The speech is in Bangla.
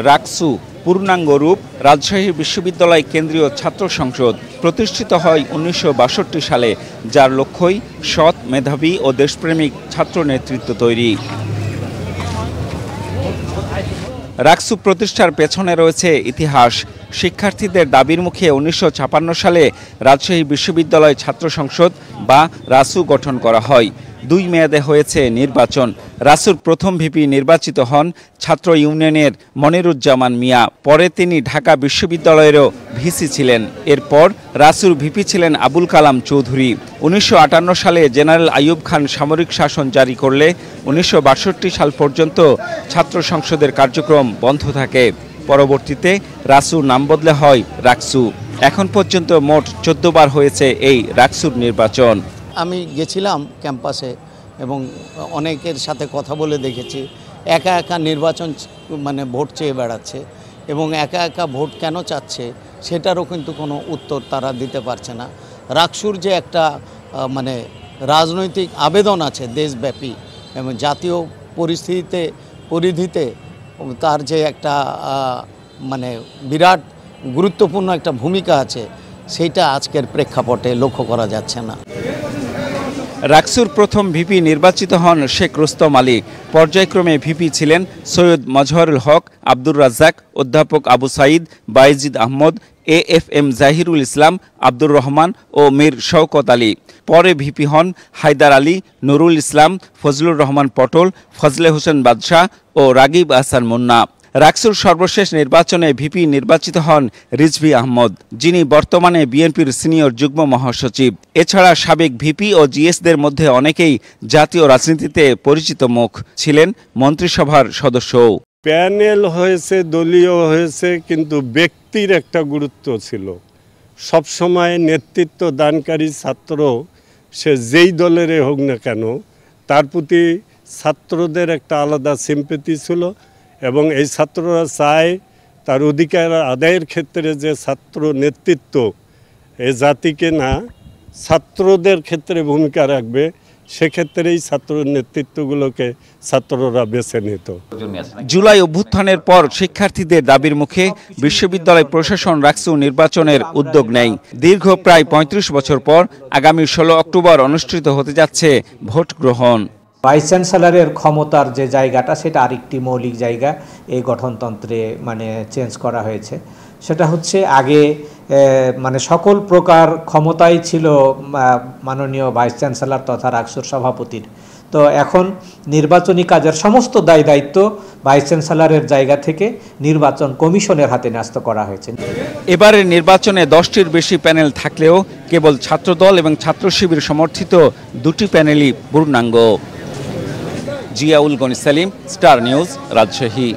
রাকসু পূর্ণাঙ্গ রূপ রাজশাহী বিশ্ববিদ্যালয় কেন্দ্রীয় ছাত্র সংসদ প্রতিষ্ঠিত হয় ১৯৬২ সালে, যার লক্ষ্যই সৎ, মেধাবী ও দেশপ্রেমিক ছাত্র নেতৃত্ব তৈরি। রাকসু প্রতিষ্ঠার পেছনে রয়েছে ইতিহাস। শিক্ষার্থীদের দাবির মুখে ১৯৫৬ সালে রাজশাহী বিশ্ববিদ্যালয় ছাত্র সংসদ বা রাসু গঠন করা হয়। ২ মেয়াদে হয়েছে নির্বাচন। রাসুর প্রথম ভিপি নির্বাচিত হন ছাত্র ইউনিয়নের মনিরুজ্জামান মিয়া। পরে তিনি ঢাকা বিশ্ববিদ্যালয়েরও ভিসি ছিলেন। এরপর রাসুর ভিপি ছিলেন আবুল কালাম চৌধুরী। ১৯৫৮ সালে জেনারেল আইয়ুব খান সামরিক শাসন জারি করলে ১৯৬২ সাল পর্যন্ত ছাত্র সংসদের কার্যক্রম বন্ধ থাকে। পরবর্তীতে রাসু নাম বদলে হয় রাকসু। এখন পর্যন্ত মোট ১৪ বার হয়েছে এই রাকসুর নির্বাচন। আমি গেছিলাম ক্যাম্পাসে এবং অনেকের সাথে কথা বলে দেখেছি একা একা নির্বাচন ভোট চেয়ে বেড়াচ্ছে এবং একা একা ভোট কেন চাচ্ছে সেটারও কিন্তু কোনো উত্তর তারা দিতে পারছে না। রাকসুর যে একটা রাজনৈতিক আবেদন আছে দেশব্যাপী এবং জাতীয় পরিধিতে তার যে একটা বিরাট গুরুত্বপূর্ণ একটা ভূমিকা আছে সেইটা আজকের প্রেক্ষাপটে লক্ষ্য করা যাচ্ছে না। রাকসুর প্রথম ভিপি নির্বাচিত হন শেখ রুস্তম আলী। পর্যায়ক্রমে ভিপি ছিলেন সৈয়দ মজহরুল হক, আব্দুর রাজ্জাক, অধ্যাপক আবু সাঈদ, বায়েজিদ আহমদ, AFM জাহিরুল ইসলাম, আব্দুর রহমান ও মীর শওকত আলী। পরে ভিপি হন হায়দার আলী, নুরুল ইসলাম, ফজলুর রহমান পটল, ফজলে হোসেন বাদশাহ ও রাগিব আহসান মুন্না। রাকসুর সর্বশেষ নির্বাচনে ভিপি নির্বাচিত হন রিজভী আহমদ, যিনি বর্তমানে বিএনপির সিনিয়র যুগ্ম মহাসচিব। এছাড়া সাবেক ভিপি ও জিএসদের মধ্যে অনেকেই জাতীয় রাজনীতিতে পরিচিত মুখ ছিলেন, মন্ত্রিসভার সদস্যও। প্যানেল হয়েছে, দলীয় হয়েছে, কিন্তু ব্যক্তির একটা গুরুত্ব ছিল। সবসময় নেতৃত্ব দানকারী ছাত্র সে যেই দলের হোক না কেন তার প্রতি ছাত্রদের একটা আলাদা সিম্পেথি ছিল এবং এই ছাত্ররা চায় তার অধিকার আদায়ের ক্ষেত্রে যে ছাত্র নেতৃত্ব এ জাতিকে না ছাত্রদের ক্ষেত্রে ভূমিকা রাখবে, সেক্ষেত্রেই ছাত্র নেতৃত্বগুলোকে ছাত্ররা বেছে নিত। জুলাই অভ্যুত্থানের পর শিক্ষার্থীদের দাবির মুখে বিশ্ববিদ্যালয় প্রশাসন রাকসু নির্বাচনের উদ্যোগ নেয়। দীর্ঘ প্রায় ৩৫ বছর পর আগামী ১৬ অক্টোবর অনুষ্ঠিত হতে যাচ্ছে ভোট গ্রহণ। ভাইস চ্যান্সেলরের ক্ষমতার যে জায়গাটা সেটা আরেকটি মৌলিক জায়গা এই গঠনতন্ত্রে চেঞ্জ করা হয়েছে। সেটা হচ্ছে আগে সকল প্রকার ক্ষমতাই ছিল মাননীয় ভাইস চ্যান্সেলর তথা রাকসুর সভাপতির। তো এখন নির্বাচনী কাজের সমস্ত দায়িত্ব ভাইস চ্যান্সেলরের জায়গা থেকে নির্বাচন কমিশনের হাতে ন্যস্ত করা হয়েছে। এবারের নির্বাচনে 10টির বেশি প্যানেল থাকলেও কেবল ছাত্রদল এবং ছাত্র শিবির সমর্থিত 2টি প্যানেলই পূর্ণাঙ্গ। Ziaul Gani Selim, star news, Rajshahi.